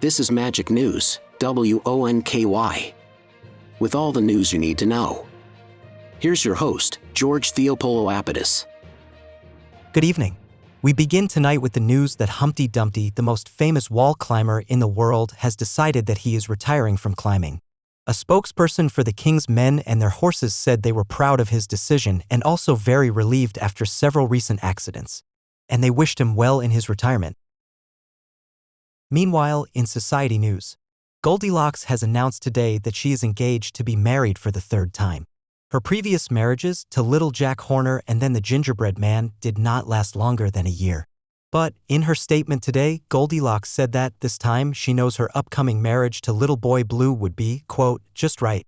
This is Magic News, WONKY. With all the news you need to know. Here's your host, George Theopolo-Apodis. Good evening. We begin tonight with the news that Humpty Dumpty, the most famous wall climber in the world, has decided that he is retiring from climbing. A spokesperson for the king's men and their horses said they were proud of his decision and also very relieved after several recent accidents. And they wished him well in his retirement. Meanwhile, in society news, Goldilocks has announced today that she is engaged to be married for the third time. Her previous marriages to Little Jack Horner and then the Gingerbread Man did not last longer than a year. But in her statement today, Goldilocks said that this time she knows her upcoming marriage to Little Boy Blue would be, quote, just right.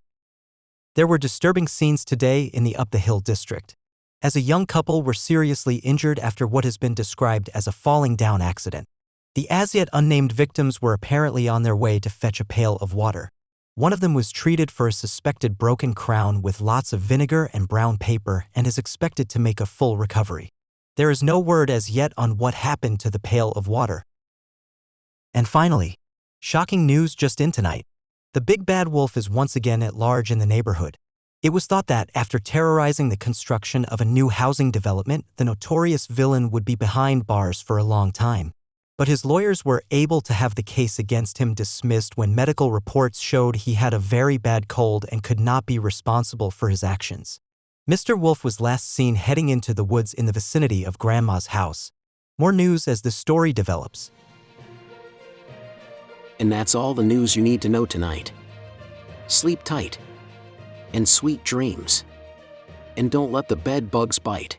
There were disturbing scenes today in the Up the Hill district, as a young couple were seriously injured after what has been described as a falling down accident. The as yet unnamed victims were apparently on their way to fetch a pail of water. One of them was treated for a suspected broken crown with lots of vinegar and brown paper and is expected to make a full recovery. There is no word as yet on what happened to the pail of water. And finally, shocking news just in tonight. The big bad wolf is once again at large in the neighborhood. It was thought that, after terrorizing the construction of a new housing development, the notorious villain would be behind bars for a long time. But his lawyers were able to have the case against him dismissed when medical reports showed he had a very bad cold and could not be responsible for his actions. Mr. Wolf was last seen heading into the woods in the vicinity of Grandma's house. More news as the story develops. And that's all the news you need to know tonight. Sleep tight. And sweet dreams. And don't let the bed bugs bite.